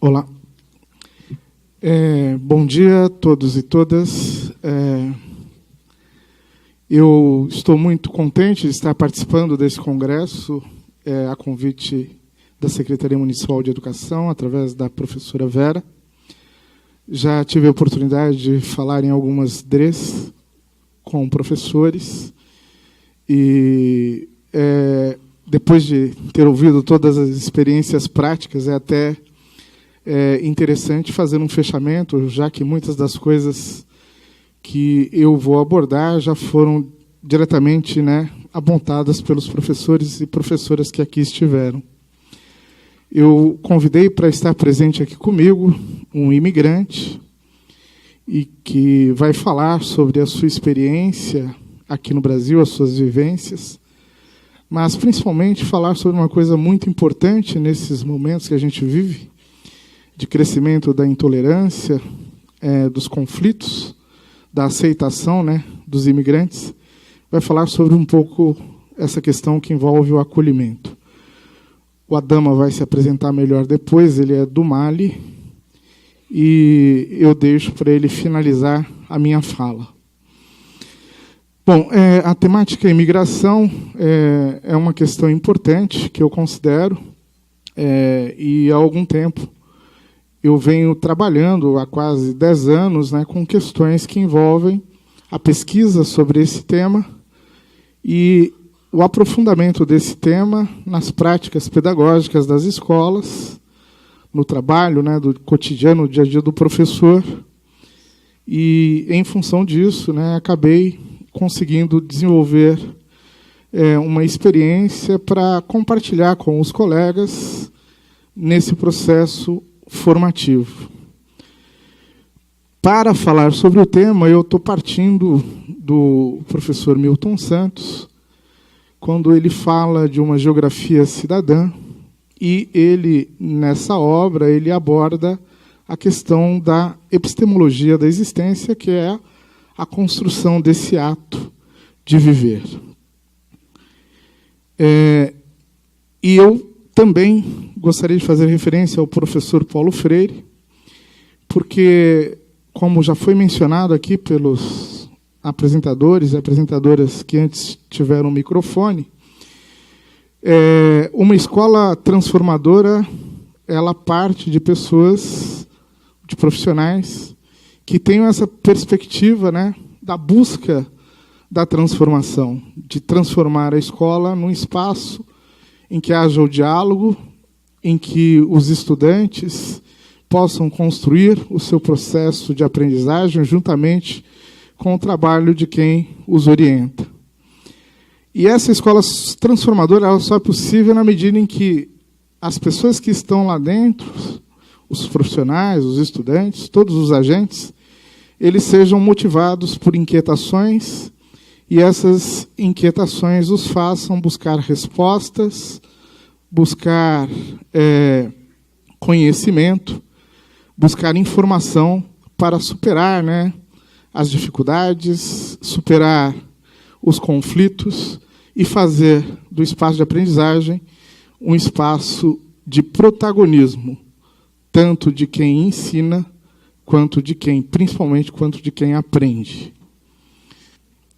Olá. Bom dia a todos e todas. Eu estou muito contente de estar participando desse congresso, a convite da Secretaria Municipal de Educação, através da professora Vera. Já tive a oportunidade de falar em algumas DREs com professores e, depois de ter ouvido todas as experiências práticas, é até interessante fazer um fechamento, já que muitas das coisas que eu vou abordar já foram diretamente, apontadas pelos professores e professoras que aqui estiveram. Eu convidei para estar presente aqui comigo um imigrante e que vai falar sobre a sua experiência aqui no Brasil, as suas vivências, mas principalmente falar sobre uma coisa muito importante nesses momentos que a gente vive, de crescimento da intolerância, dos conflitos, da aceitação, dos imigrantes. Vai falar sobre um pouco essa questão que envolve o acolhimento. O Adama vai se apresentar melhor depois, ele é do Mali, e eu deixo para ele finalizar a minha fala. Bom, a temática imigração é uma questão importante que eu considero, e há algum tempo eu venho trabalhando, há quase 10 anos, com questões que envolvem a pesquisa sobre esse tema e o aprofundamento desse tema nas práticas pedagógicas das escolas, no trabalho do cotidiano, do dia a dia do professor. E, em função disso, acabei conseguindo desenvolver uma experiência para compartilhar com os colegas nesse processo formativo. Para falar sobre o tema, eu estou partindo do professor Milton Santos, quando ele fala de uma geografia cidadã, e ele, nessa obra, ele aborda a questão da epistemologia da existência, que é a construção desse ato de viver. E eu também gostaria de fazer referência ao professor Paulo Freire, porque, como já foi mencionado aqui pelos apresentadores e apresentadoras que antes tiveram o microfone, uma escola transformadora, ela parte de pessoas, de profissionais, que tenham essa perspectiva da busca da transformação, de transformar a escola num espaço em que haja o diálogo, em que os estudantes possam construir o seu processo de aprendizagem juntamente com o trabalho de quem os orienta. E essa escola transformadora ela só é possível na medida em que as pessoas que estão lá dentro, os profissionais, os estudantes, todos os agentes, eles sejam motivados por inquietações e essas inquietações os façam buscar respostas, buscar conhecimento, buscar informação para superar as dificuldades, superar os conflitos e fazer do espaço de aprendizagem um espaço de protagonismo, tanto de quem ensina, principalmente quanto de quem aprende.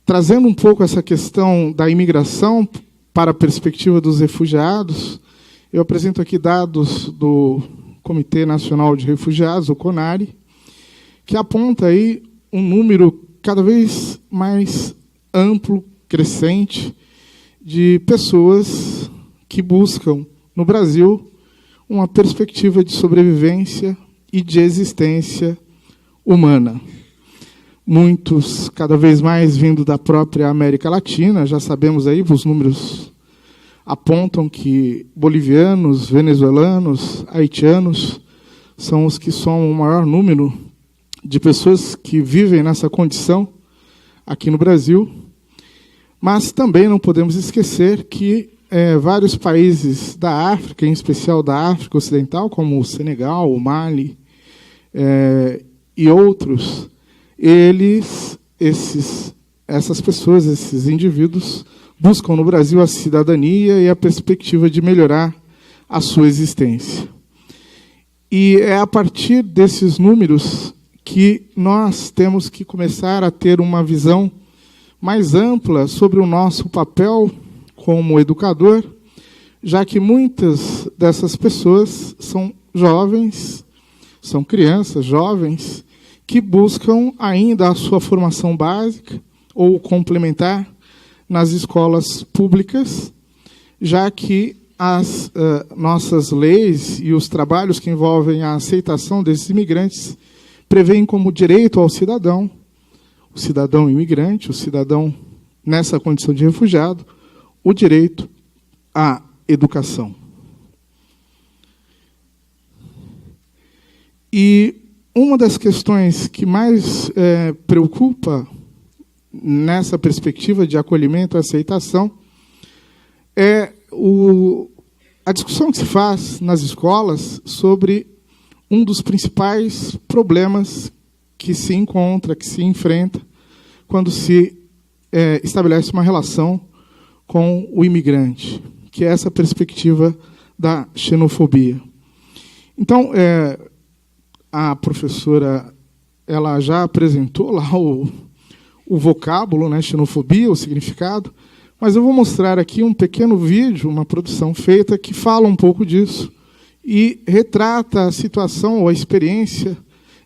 Trazendo um pouco essa questão da imigração para a perspectiva dos refugiados, eu apresento aqui dados do Comitê Nacional de Refugiados, o CONARE, que aponta aí um número cada vez mais amplo, crescente, de pessoas que buscam, no Brasil, uma perspectiva de sobrevivência e de existência humana. Muitos, cada vez mais, vindo da própria América Latina. Já sabemos aí, os números apontam que bolivianos, venezuelanos, haitianos são os que somam o maior número de pessoas que vivem nessa condição aqui no Brasil. Mas também não podemos esquecer que vários países da África, em especial da África Ocidental, como o Senegal, o Mali e outros, essas pessoas, esses indivíduos, buscam no Brasil a cidadania e a perspectiva de melhorar a sua existência. E é a partir desses números que nós temos que começar a ter uma visão mais ampla sobre o nosso papel como educador, já que muitas dessas pessoas são jovens, são crianças, jovens, que buscam ainda a sua formação básica ou complementar nas escolas públicas, já que as nossas leis e os trabalhos que envolvem a aceitação desses imigrantes prevêem como direito ao cidadão, o cidadão imigrante, o cidadão nessa condição de refugiado, o direito à educação. E uma das questões que mais preocupa nessa perspectiva de acolhimento e aceitação é a discussão que se faz nas escolas sobre um dos principais problemas que se encontra, que se enfrenta, quando se estabelece uma relação com o imigrante, que é essa perspectiva da xenofobia. Então, a professora ela já apresentou lá o vocábulo, né, xenofobia, o significado, mas eu vou mostrar aqui um pequeno vídeo, uma produção feita, que fala um pouco disso e retrata a situação ou a experiência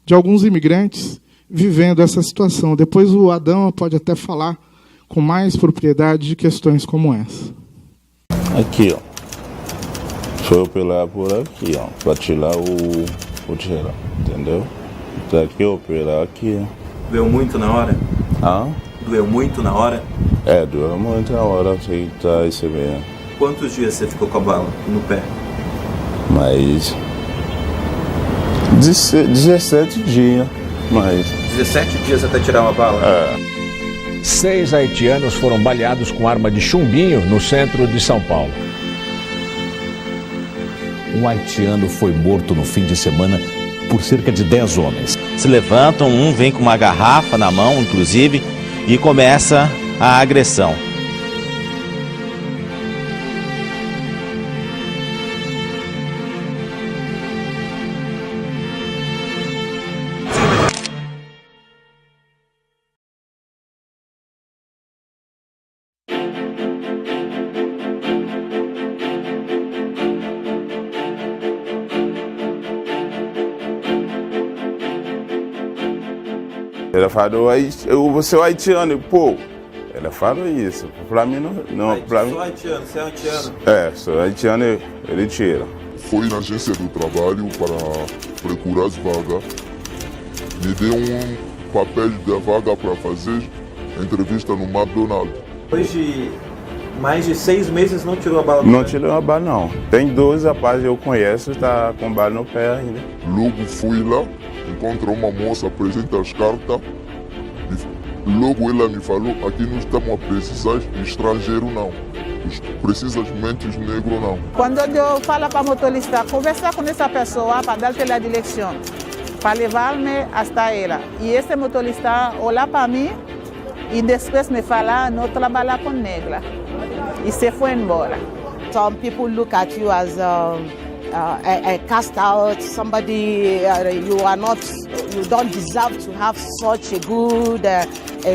de alguns imigrantes vivendo essa situação. Depois o Adão pode até falar com mais propriedade de questões como essa. Aqui, ó. Foi operar por aqui, ó, para tirar o tira, entendeu? Daqui operar aqui. Doeu muito na hora? Ah? Doeu muito na hora? Doeu muito na hora que tá recebendo. Quantos dias você ficou com a bala no pé? Mas 17 dias, mas 17 dias até tirar uma bala? 6 haitianos foram baleados com arma de chumbinho no centro de São Paulo. Um haitiano foi morto no fim de semana por cerca de 10 homens. Se levantam, um vem com uma garrafa na mão, inclusive, e começa a agressão. ela falou, você é haitiano, pô. Ela falou isso. Pra mim não pra mim. Sou haitiano, você é haitiano? Sou haitiano, ele tira. Fui na agência do trabalho para procurar as vagas. Me deu um papel da vaga para fazer entrevista no McDonald's. Depois de mais de 6 meses não tirou a bala? Não tirou a bala, não. Tem 2 rapazes que eu conheço, tá com bala no pé ainda. Logo fui lá, encontrei uma moça, apresenta as cartas. Logo ela me falou, aqui não estamos a precisar de estrangeiro não. Precisa de mentes negros não. Quando eu falo para o motorista, conversar com essa pessoa para dar-te a direção, para levar-me até ela. E esse motorista olha para mim e depois me fala, não trabalha com negra. E se foi embora. Some people look at you as a cast out, somebody you don't deserve to have such a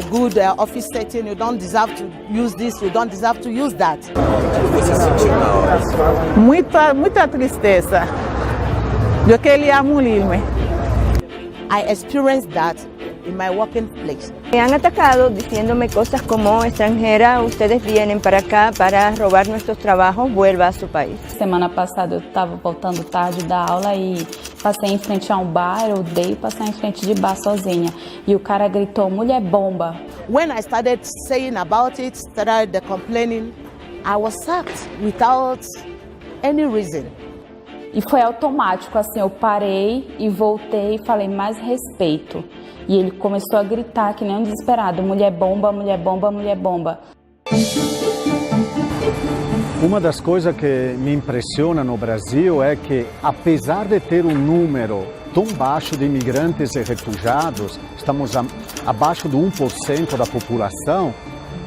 good office setting. You don't deserve to use this. You don't deserve to use that. O que você sentiu na hora? Muita tristeza. Do que ele amulir-me. I experienced that in my working place. Me han atacado diciéndome cosas como extranjera, ustedes vienen para acá para robar nuestros trabajos, vuelva a su país. Semana passada eu estava voltando tarde da aula e passei em frente a um bar, eu odeio passar em frente de bar sozinha. E o cara gritou, mulher bomba. When I started saying about it, started complaining, I was sacked without any reason. E foi automático, assim, eu parei e voltei e falei, mais respeito. E ele começou a gritar que nem um desesperado, mulher bomba, mulher bomba, mulher bomba. Uma das coisas que me impressiona no Brasil é que, apesar de ter um número tão baixo de imigrantes e refugiados, estamos abaixo do 1% da população,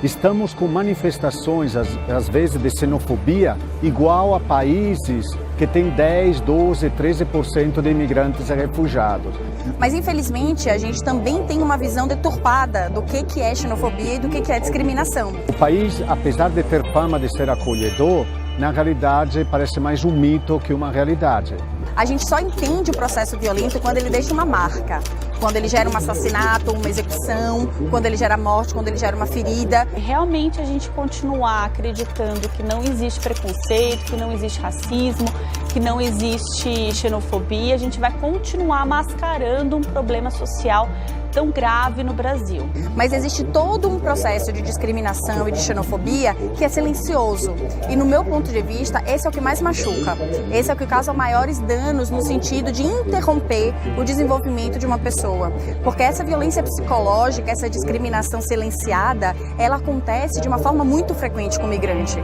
estamos com manifestações, às vezes, de xenofobia igual a países que têm 10, 12, 13% de imigrantes e refugiados. Mas, infelizmente, a gente também tem uma visão deturpada do que é xenofobia e do que é discriminação. O país, apesar de ter fama de ser acolhedor, na realidade parece mais um mito que uma realidade. A gente só entende o processo violento quando ele deixa uma marca, quando ele gera um assassinato, uma execução, quando ele gera morte, quando ele gera uma ferida. Realmente a gente continuar acreditando que não existe preconceito, que não existe racismo, que não existe xenofobia, a gente vai continuar mascarando um problema social tão grave no Brasil. Mas existe todo um processo de discriminação e de xenofobia que é silencioso. E no meu ponto de vista, esse é o que mais machuca. Esse é o que causa maiores danos no sentido de interromper o desenvolvimento de uma pessoa. Porque essa violência psicológica, essa discriminação silenciada, ela acontece de uma forma muito frequente com o migrante.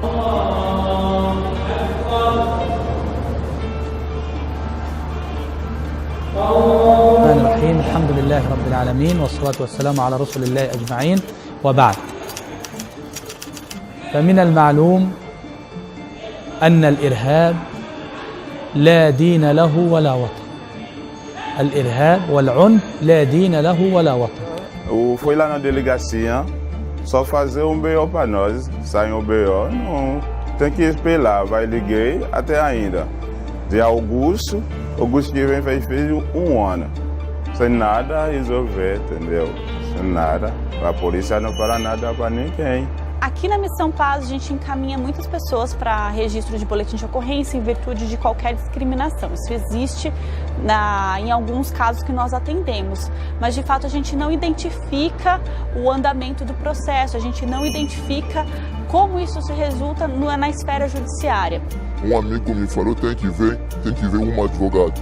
الرحمن الرحيم الحمد لله رب العالمين والصلاة والسلام على رسول الله أجمعين وبعد فمن المعلوم أن الإرهاب لا دين له ولا وطن الإرهاب والعنف لا دين له ولا وطن. Foi lá na delegacia, só fazer um BO para nós, sai um BO, não tem que esperar, vai liguei até ainda. De Augusto que vem fez um ano, sem nada a resolver, entendeu? Sem nada, a polícia não fala nada para ninguém. Aqui na Missão Paz a gente encaminha muitas pessoas para registro de boletim de ocorrência em virtude de qualquer discriminação. Isso existe em alguns casos que nós atendemos, mas de fato a gente não identifica o andamento do processo, a gente não identifica como isso se resulta na esfera judiciária. Um amigo me falou tem que ver um advogado.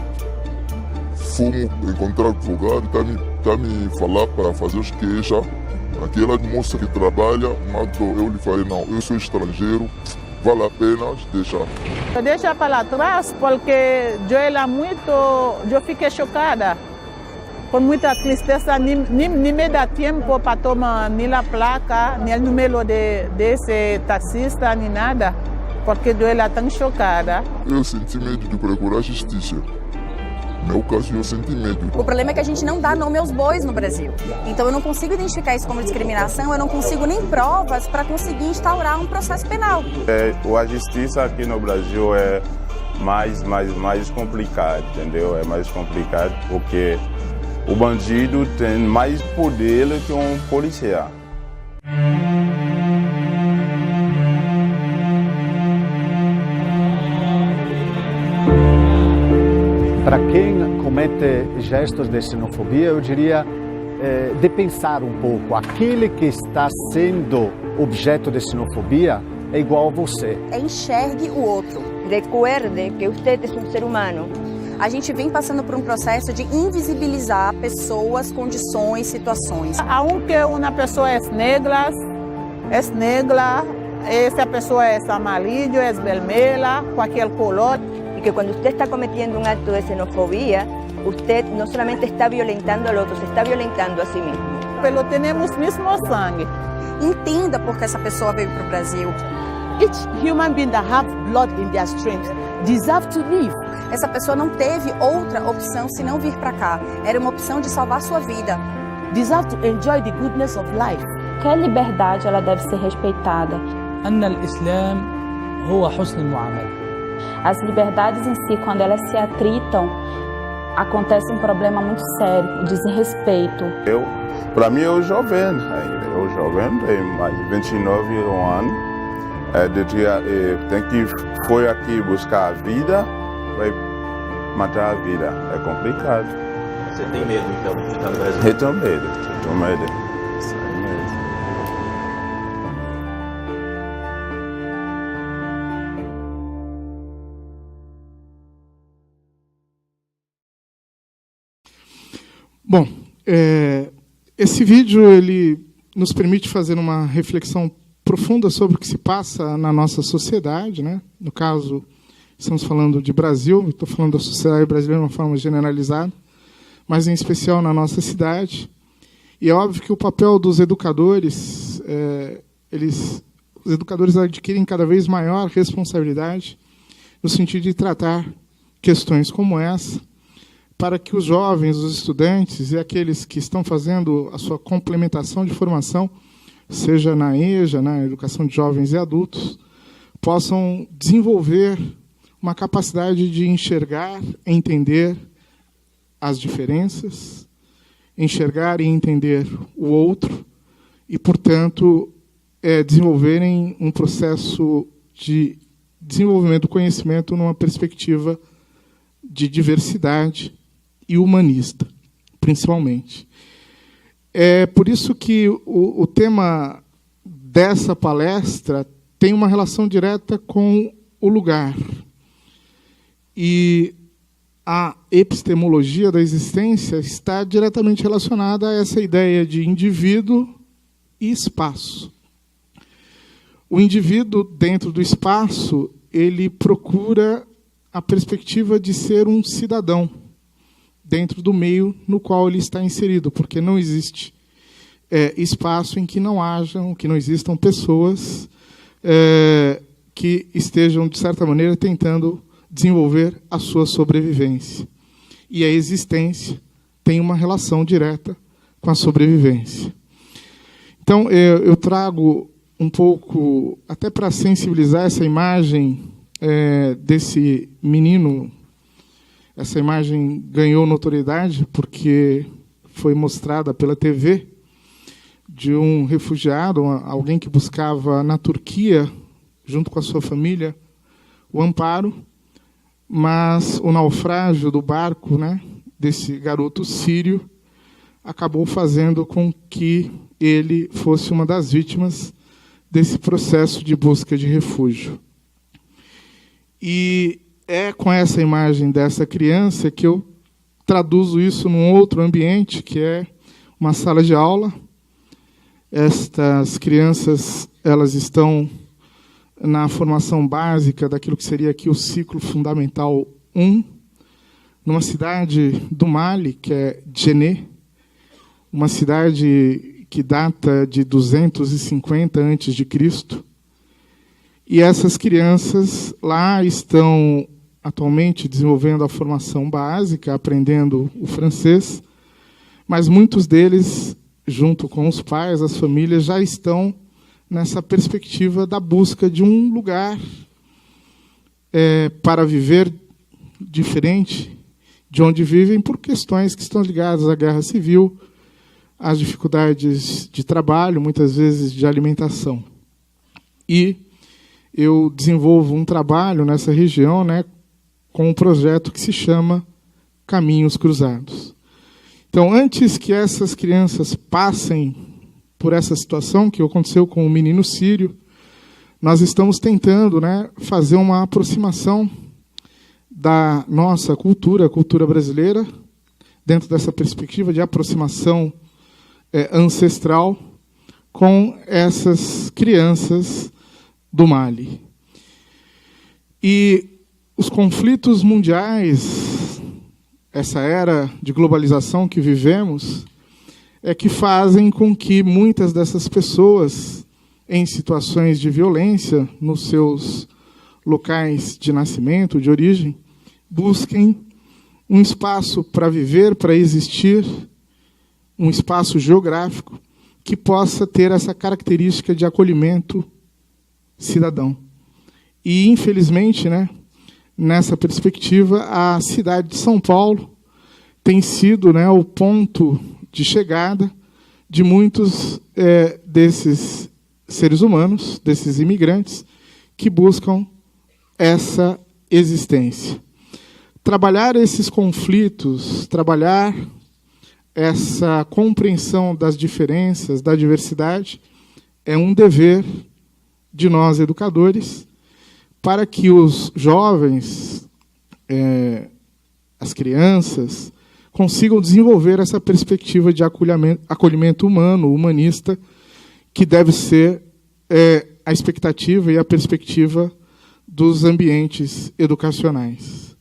Fomos encontrar advogado, tá me falar para fazer as queixas. Aquela moça que trabalha, eu lhe falei, não, eu sou estrangeiro, vale a pena deixar. Deixa para lá atrás, porque eu fiquei chocada. Com muita tristeza, nem me dá tempo para tomar nem a placa, nem o número desse taxista, nem nada, porque eu era tão chocada. Eu senti medo de procurar justiça. No meu caso, eu senti medo. O problema é que a gente não dá nome aos bois no Brasil. Então eu não consigo identificar isso como discriminação, eu não consigo nem provas para conseguir instaurar um processo penal. A justiça aqui no Brasil é mais complicado, entendeu? É mais complicado porque o bandido tem mais poder que um policial. Para quem comete gestos de xenofobia, eu diria de pensar um pouco. Aquele que está sendo objeto de xenofobia é igual a você. Enxergue o outro. Recuerde que usted es un ser humano. A gente vem passando por um processo de invisibilizar pessoas, condições, situações. Aunque uma pessoa é negra, essa pessoa é amarillo, é vermelha, qualquer color. Y que cuando usted está cometiendo un acto de xenofobia, usted no solamente está violentando al otro, se está violentando a sí mismo. Pero temos mesmo sangue. Entenda por que essa pessoa veio para o Brasil. Each human being that have blood in their streams deserve to live. Essa pessoa não teve outra opção senão vir para cá. Era uma opção de salvar sua vida. Deserve to enjoy the goodness of life. Qualquer liberdade ela deve ser respeitada. أن الإسلام هو حسن المعاملة. As liberdades em si, quando elas se atritam, acontece um problema muito sério, o desrespeito. Para mim, eu jovem, tenho mais de 29 anos. Tem que foi aqui buscar a vida, vai matar a vida. É complicado. Você tem medo, então, de ficar no Brasil? Eu tenho medo. Bom, esse vídeo ele nos permite fazer uma reflexão profunda sobre o que se passa na nossa sociedade, né? No caso, estamos falando de Brasil, estou falando da sociedade brasileira de uma forma generalizada, mas em especial na nossa cidade. E é óbvio que o papel dos educadores os educadores adquirem cada vez maior responsabilidade no sentido de tratar questões como essa, para que os jovens, os estudantes e aqueles que estão fazendo a sua complementação de formação, seja na EJA, na educação de jovens e adultos, possam desenvolver uma capacidade de enxergar, entender as diferenças, enxergar e entender o outro e, portanto, desenvolverem um processo de desenvolvimento do conhecimento numa perspectiva de diversidade e humanista, principalmente. É por isso que o tema dessa palestra tem uma relação direta com o lugar. E a epistemologia da existência está diretamente relacionada a essa ideia de indivíduo e espaço. O indivíduo, dentro do espaço, ele procura a perspectiva de ser um cidadão dentro do meio no qual ele está inserido, porque não existe espaço em que não hajam, que não existam pessoas que estejam, de certa maneira, tentando desenvolver a sua sobrevivência. E a existência tem uma relação direta com a sobrevivência. Então, eu trago um pouco, até para sensibilizar essa imagem desse menino. Essa imagem ganhou notoriedade porque foi mostrada pela TV de um refugiado, alguém que buscava na Turquia, junto com a sua família, o amparo, mas o naufrágio do barco, né, desse garoto sírio, acabou fazendo com que ele fosse uma das vítimas desse processo de busca de refúgio. E é com essa imagem dessa criança que eu traduzo isso num outro ambiente, que é uma sala de aula. Estas crianças, elas estão na formação básica daquilo que seria aqui o ciclo fundamental 1, numa cidade do Mali, que é Djenné, uma cidade que data de 250 a.C. E essas crianças lá estão atualmente desenvolvendo a formação básica, aprendendo o francês, mas muitos deles, junto com os pais, as famílias, já estão nessa perspectiva da busca de um lugar para viver diferente de onde vivem, por questões que estão ligadas à guerra civil, às dificuldades de trabalho, muitas vezes de alimentação. E eu desenvolvo um trabalho nessa região, né, com um projeto que se chama Caminhos Cruzados. Então, antes que essas crianças passem por essa situação que aconteceu com o menino sírio, nós estamos tentando, né, fazer uma aproximação da nossa cultura, a cultura brasileira, dentro dessa perspectiva de aproximação ancestral com essas crianças do Mali. E os conflitos mundiais, essa era de globalização que vivemos, é que fazem com que muitas dessas pessoas, em situações de violência, nos seus locais de nascimento, de origem, busquem um espaço para viver, para existir, um espaço geográfico que possa ter essa característica de acolhimento cidadão. E, infelizmente, né, nessa perspectiva, a cidade de São Paulo tem sido, né, o ponto de chegada de muitos desses seres humanos, desses imigrantes, que buscam essa existência. Trabalhar esses conflitos, trabalhar essa compreensão das diferenças, da diversidade, é um dever de nós, educadores, para que os jovens, as crianças, consigam desenvolver essa perspectiva de acolhimento humano, humanista, que deve ser a expectativa e a perspectiva dos ambientes educacionais.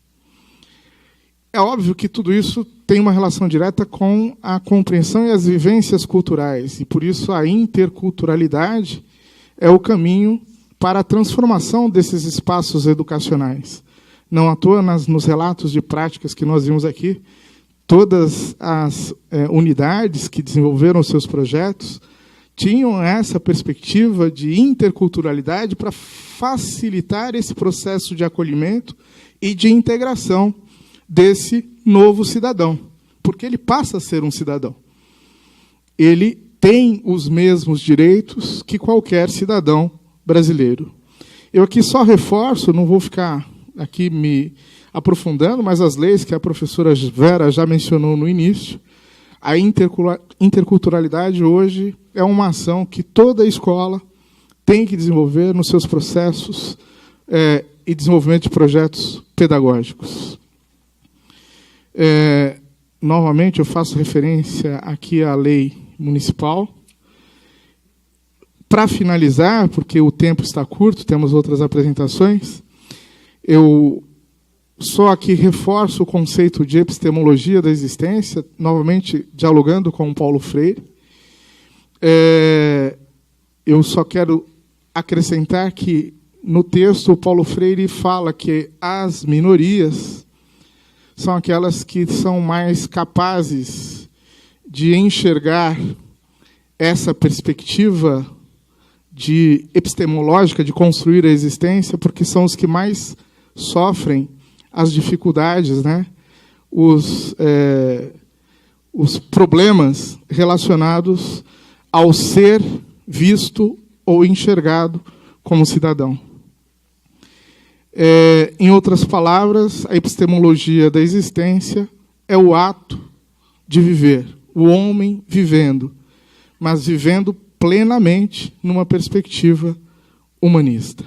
É óbvio que tudo isso tem uma relação direta com a compreensão e as vivências culturais, e por isso a interculturalidade é o caminho para a transformação desses espaços educacionais. Não à toa, nos relatos de práticas que nós vimos aqui, todas as unidades que desenvolveram seus projetos tinham essa perspectiva de interculturalidade para facilitar esse processo de acolhimento e de integração desse novo cidadão, porque ele passa a ser um cidadão. Ele tem os mesmos direitos que qualquer cidadão brasileiro. Eu aqui só reforço, não vou ficar aqui me aprofundando, mas as leis que a professora Vera já mencionou no início, a interculturalidade hoje é uma ação que toda escola tem que desenvolver nos seus processos e desenvolvimento de projetos pedagógicos. Novamente, eu faço referência aqui à lei municipal. Para finalizar, porque o tempo está curto, temos outras apresentações, eu só aqui reforço o conceito de epistemologia da existência, novamente dialogando com o Paulo Freire. Eu só quero acrescentar que, no texto, o Paulo Freire fala que as minorias são aquelas que são mais capazes de enxergar essa perspectiva epistemológica de construir a existência, porque são os que mais sofrem as dificuldades, né? Os problemas relacionados ao ser visto ou enxergado como cidadão. Em outras palavras, a epistemologia da existência é o ato de viver, o homem vivendo, mas vivendo plenamente numa perspectiva humanista.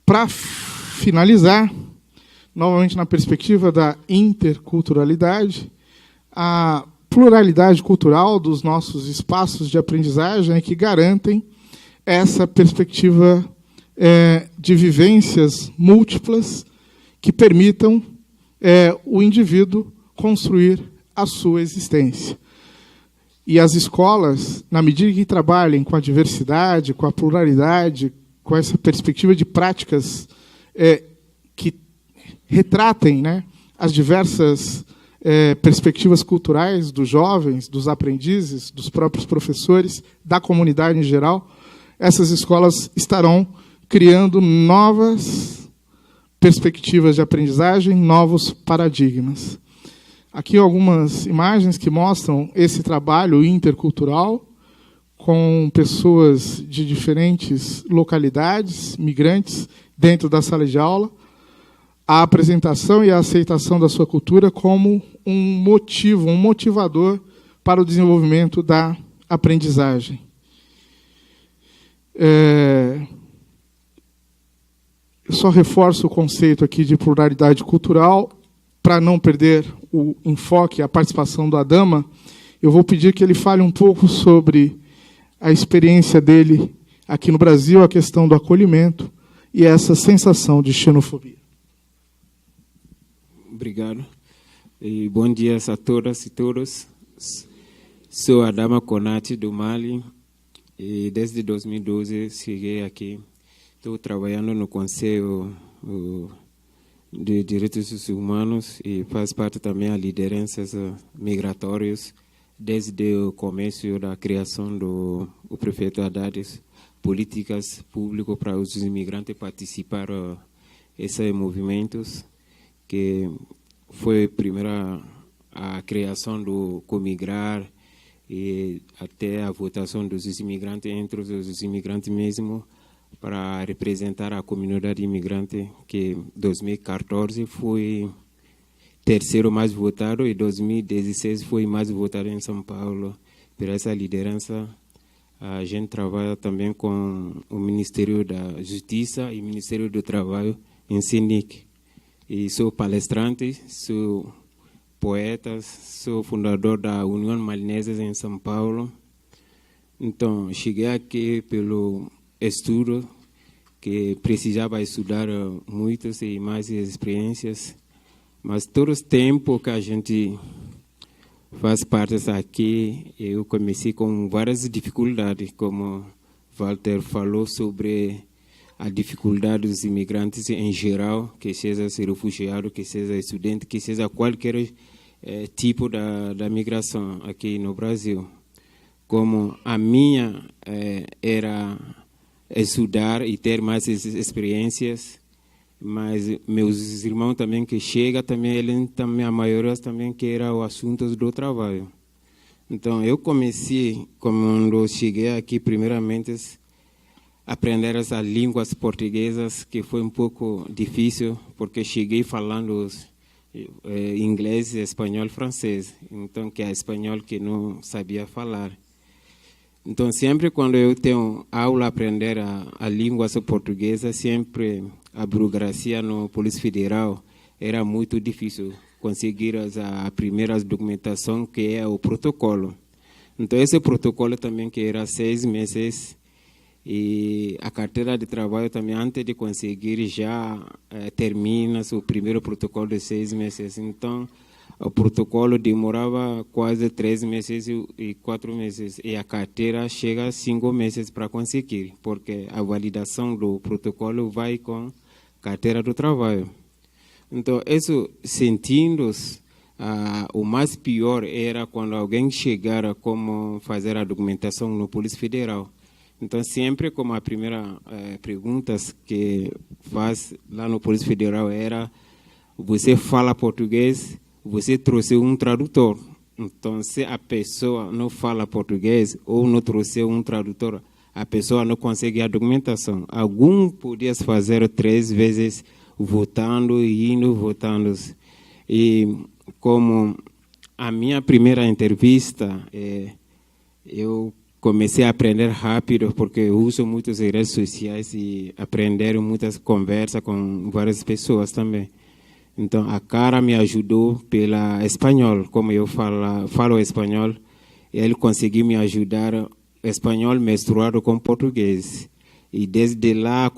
Para finalizar, novamente na perspectiva da interculturalidade, a pluralidade cultural dos nossos espaços de aprendizagem é que garantem essa perspectiva de vivências múltiplas que permitam o indivíduo construir a sua existência. E as escolas, na medida que trabalhem com a diversidade, com a pluralidade, com essa perspectiva de práticas que retratem, né, as diversas perspectivas culturais dos jovens, dos aprendizes, dos próprios professores, da comunidade em geral, essas escolas estarão criando novas perspectivas de aprendizagem, novos paradigmas. Aqui algumas imagens que mostram esse trabalho intercultural com pessoas de diferentes localidades, migrantes, dentro da sala de aula, a apresentação e a aceitação da sua cultura como um motivo, um motivador para o desenvolvimento da aprendizagem. Eu só reforço o conceito aqui de pluralidade cultural. Para não perder o enfoque, a participação do Adama, eu vou pedir que ele fale um pouco sobre a experiência dele aqui no Brasil, a questão do acolhimento e essa sensação de xenofobia. Obrigado. E bom dia a todas e todos. Sou Adama Konate, do Mali, e desde 2012 cheguei aqui. Estou trabalhando no Conselho de Direitos Humanos e faz parte também das lideranças migratórias desde o começo da criação do prefeito Haddad, políticas públicas para os imigrantes participar desses movimentos, que foi primeiro a criação do Comigrar e até a votação dos imigrantes, entre os imigrantes mesmo, para representar a comunidade imigrante, que em 2014 foi terceiro mais votado e 2016 foi mais votado em São Paulo. Por essa liderança, a gente trabalha também com o Ministério da Justiça e o Ministério do Trabalho em SINIC. E sou palestrante, sou poeta, sou fundador da União Malinesa em São Paulo. Então, cheguei aqui pelo estudo, que precisava estudar muitas e mais experiências, mas todo o tempo que a gente faz parte aqui. Eu comecei com várias dificuldades, como Walter falou sobre a dificuldade dos imigrantes em geral, que seja refugiado, que seja estudante, que seja qualquer tipo da migração aqui no Brasil. Como a minha era estudar e ter mais experiências, mas meus irmãos também que chegam, também, a maioria também que era o assunto do trabalho. Então, eu comecei, quando cheguei aqui, primeiramente, aprender as línguas portuguesas, que foi um pouco difícil, porque cheguei falando inglês, espanhol, francês. Então, que é espanhol que não sabia falar. Então, sempre quando eu tenho aula a aprender a língua portuguesa, sempre a burocracia no Polícia Federal era muito difícil conseguir a primeira documentação, que é o protocolo. Então, esse protocolo também que era 6 meses, e a carteira de trabalho também, antes de conseguir, já termina o primeiro protocolo de 6 meses. Então, o protocolo demorava quase 3 meses e 4 meses. E a carteira chega a 5 meses para conseguir, porque a validação do protocolo vai com a carteira do trabalho. Então, isso, sentindo, o mais pior era quando alguém chegara como fazer a documentação no Polícia Federal. Então, sempre como a primeira pergunta que faz lá no Polícia Federal era: você fala português? Você trouxe um tradutor. Então, se a pessoa não fala português ou não trouxe um tradutor, a pessoa não consegue a documentação. Algum podia fazer 3 vezes votando e indo votando. E como a minha primeira entrevista, eu comecei a aprender rápido, porque eu uso muitas redes sociais e aprender muitas conversas com várias pessoas também. Então, a cara me ajudou pela espanhol, como eu falo espanhol, ele conseguiu me ajudar espanhol misturado com português. E desde lá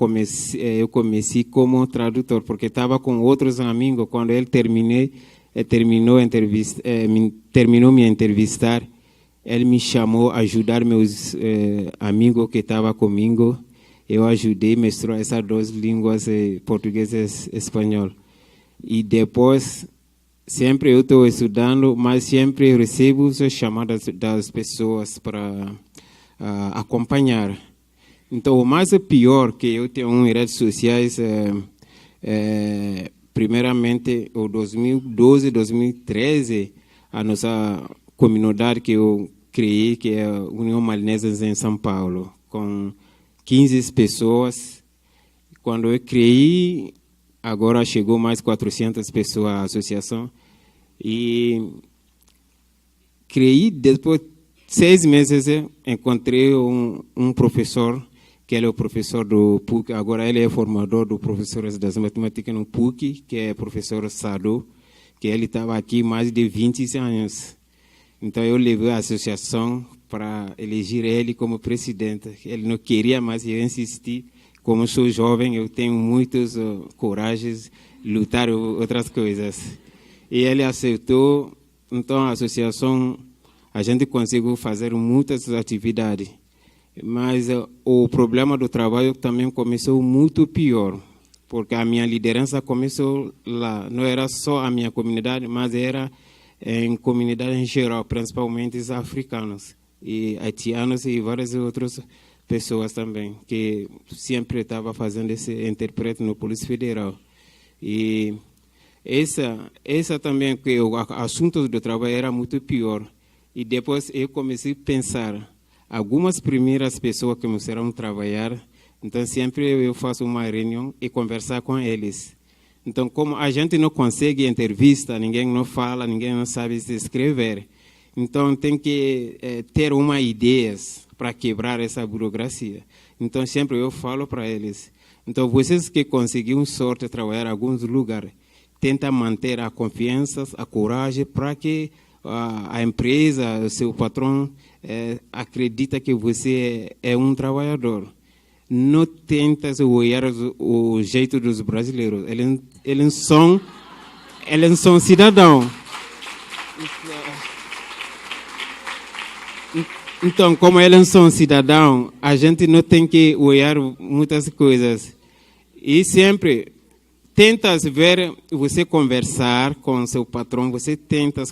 eu comecei como tradutor, porque estava com outros amigos. Quando ele terminou me entrevistar, ele me chamou a ajudar meus amigos que estavam comigo. Eu ajudei a misturar essas 2 línguas, português e espanhol. E depois, sempre eu estou estudando, mas sempre recebo as chamadas das pessoas para acompanhar. Então, o mais pior que eu tenho em redes sociais primeiramente, o 2012, 2013, a nossa comunidade que eu criei, que é a União Malinenses em São Paulo, com 15 pessoas. Quando eu criei, agora chegou mais 400 pessoas à associação. E criei, depois de 6 meses, encontrei um professor, que ele é o professor do PUC, agora ele é formador dos professores das matemáticas no PUC, que é o professor Sado, que ele estava aqui há mais de 20 anos. Então, eu levei a associação para eleger ele como presidente. Ele não queria mais, eu insisti. Como sou jovem, eu tenho muitas coragens de lutar outras coisas. E ele aceitou. Então, a associação, a gente conseguiu fazer muitas atividades. Mas o problema do trabalho também começou muito pior, porque a minha liderança começou lá. Não era só a minha comunidade, mas era em comunidade em geral, principalmente os africanos e haitianos e várias outras pessoas também, que sempre estava fazendo esse intérprete no Polícia Federal. E essa também, que o assunto do trabalho era muito pior. E depois eu comecei a pensar, algumas primeiras pessoas que começaram a trabalhar, então sempre eu faço uma reunião e conversar com eles. Então, como a gente não consegue entrevista, ninguém não fala, ninguém não sabe se escrever. Então, tem que ter uma ideia para quebrar essa burocracia. Então, sempre eu falo para eles. Então, vocês que conseguiram sorte de trabalhar em alguns lugares, tenta manter a confiança, a coragem, para que a empresa, o seu patrão, acredita que você é um trabalhador. Não tenta olhar o jeito dos brasileiros. Eles são cidadãos. Então, como eles são cidadãos, a gente não tem que olhar muitas coisas. E sempre tenta ver, você conversar com seu patrão, você tenta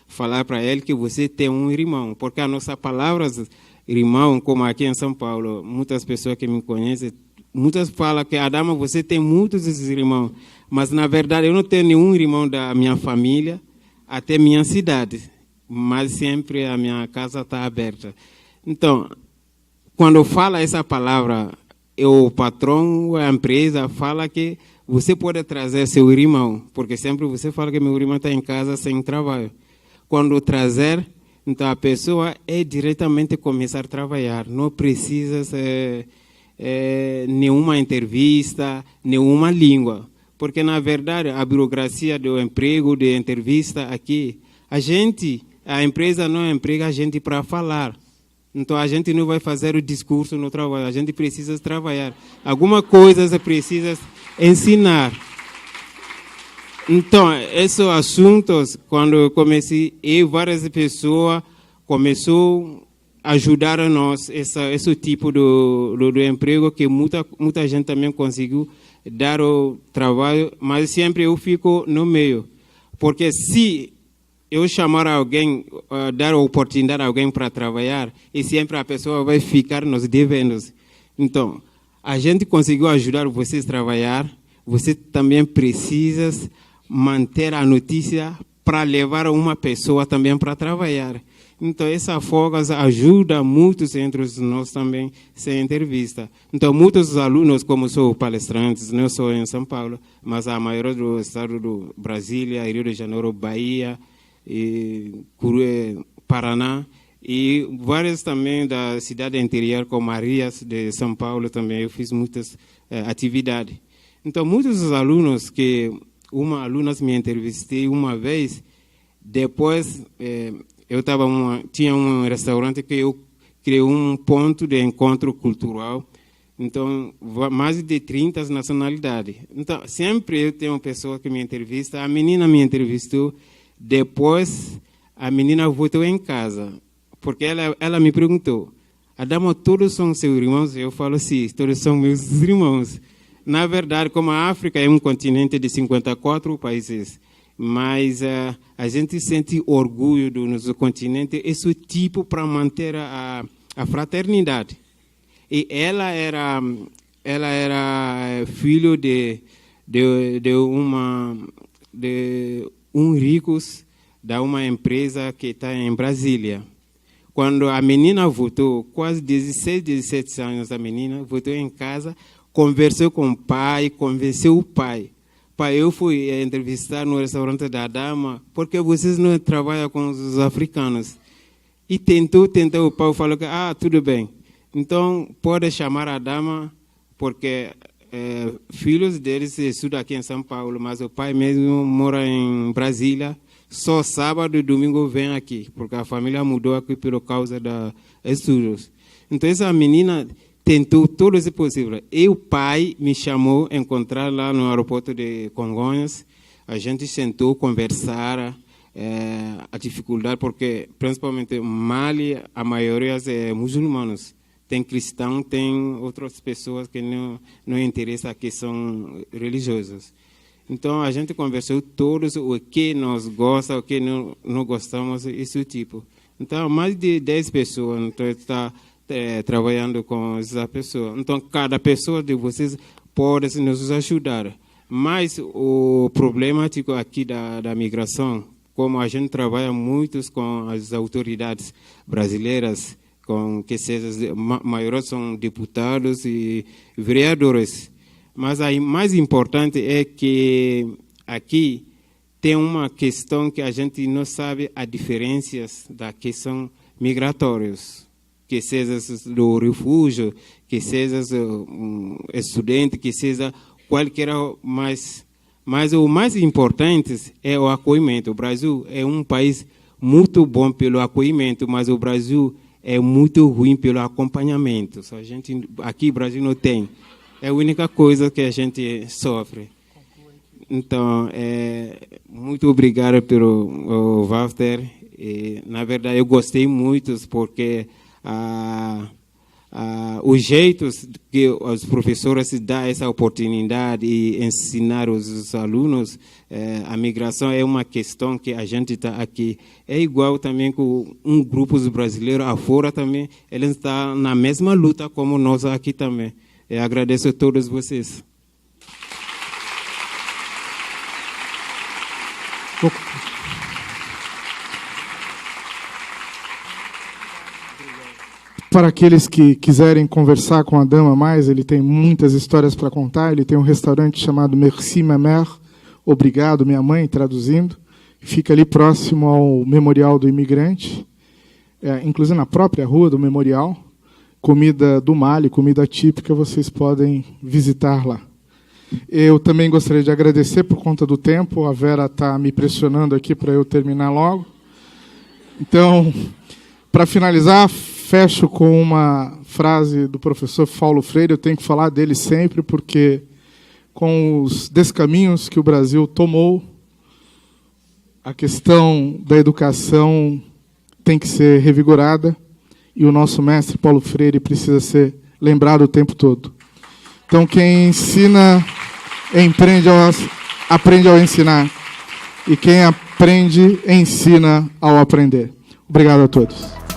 falar para ele que você tem um irmão, porque as nossas palavras, irmão, como aqui em São Paulo, muitas pessoas que me conhecem, muitas falam que, Adama, você tem muitos irmãos, mas na verdade eu não tenho nenhum irmão da minha família até minha cidade, mas sempre a minha casa está aberta. Então, quando fala essa palavra, o patrão, a empresa fala que você pode trazer seu irmão, porque sempre você fala que meu irmão está em casa sem trabalho. Quando trazer, então a pessoa é diretamente começar a trabalhar, não precisa nenhuma entrevista, nenhuma língua, porque na verdade a burocracia do emprego, de entrevista aqui, a empresa não emprega a gente para falar. Então a gente não vai fazer o discurso no trabalho, a gente precisa trabalhar. Alguma coisa você precisa ensinar. Então, esses assuntos, quando eu comecei, várias pessoas começaram a ajudar a nós, esse tipo de emprego, que muita gente também conseguiu dar o trabalho, mas sempre eu fico no meio. Porque se eu chamar alguém, dar a oportunidade a alguém para trabalhar, e sempre a pessoa vai ficar nos devendo. Então, a gente conseguiu ajudar vocês a trabalhar, você também precisa manter a notícia para levar uma pessoa também para trabalhar. Então, essa folga ajuda muitos entre nós também, sem entrevista. Então, muitos alunos, como sou palestrantes, não sou em São Paulo, mas a maioria do estado do Brasília, Rio de Janeiro, Bahia, e Paraná, e várias também da cidade interior, como Marias de São Paulo também, eu fiz muitas atividades. Então, muitos dos alunos uma aluna me entrevistei uma vez, depois eu tinha um restaurante que eu criei um ponto de encontro cultural, então mais de 30 nacionalidades. Então sempre eu tenho uma pessoa que me entrevista, a menina me entrevistou, depois a menina voltou em casa, porque ela me perguntou, Adama, todos são seus irmãos? Eu falo, sim, todos são meus irmãos. Na verdade, como a África é um continente de 54 países, mas a gente sente orgulho do nosso continente, esse tipo para manter a fraternidade. E ela era filho de um ricos da uma empresa que está em Brasília. Quando a menina voltou, quase 16, 17 anos, a menina voltou em casa, conversou com o pai, convenceu o pai. Pai, eu fui entrevistar no restaurante da Adama, porque vocês não trabalham com os africanos. E tentou, o pai falou que, tudo bem. Então, pode chamar a Adama, porque filhos deles estudam aqui em São Paulo, mas o pai mesmo mora em Brasília. Só sábado e domingo vem aqui, porque a família mudou aqui por causa dos estudos. Então, essa menina tentou tudo o possível. E o pai me chamou a encontrar lá no aeroporto de Congonhas. A gente sentou, conversar, a dificuldade, porque principalmente Mali, a maioria é muçulmanos. Tem cristão, tem outras pessoas que não interessam, que são religiosos. Então, a gente conversou todos o que nós gostamos, o que não gostamos, esse tipo. Então, mais de 10 pessoas estão trabalhando com essa pessoa. Então, cada pessoa de vocês pode nos ajudar. Mas o problemático aqui da migração, como a gente trabalha muito com as autoridades brasileiras, que seja, a maioria são deputados e vereadores. Mas a mais importante é que aqui tem uma questão que a gente não sabe as diferenças da questão migratórias, que seja do refúgio, que seja um estudante, que seja qualquer, mas o mais importante é o acolhimento. O Brasil é um país muito bom pelo acolhimento, mas o Brasil é muito ruim pelo acompanhamento. Aqui no Brasil não tem. É a única coisa que a gente sofre. Então, muito obrigado pelo Walter E, na verdade, eu gostei muito porque os jeitos que os professores dão essa oportunidade e ensinar os alunos, a migração é uma questão que a gente está aqui. É igual também com grupos brasileiros afora também, eles estão na mesma luta como nós aqui também. Eu agradeço a todos vocês. Para aqueles que quiserem conversar com a dama mais, ele tem muitas histórias para contar. Ele tem um restaurante chamado Merci Ma Mère, obrigado minha mãe, traduzindo. Fica ali próximo ao Memorial do Imigrante, inclusive na própria rua do Memorial. Comida do Mali, comida típica, vocês podem visitar lá. Eu também gostaria de agradecer por conta do tempo. A Vera está me pressionando aqui para eu terminar logo. Então, para finalizar, fecho com uma frase do professor Paulo Freire. Eu tenho que falar dele sempre, porque com os descaminhos que o Brasil tomou, a questão da educação tem que ser revigorada, e o nosso mestre Paulo Freire precisa ser lembrado o tempo todo. Então, quem ensina, aprende ao ensinar. E quem aprende, ensina ao aprender. Obrigado a todos.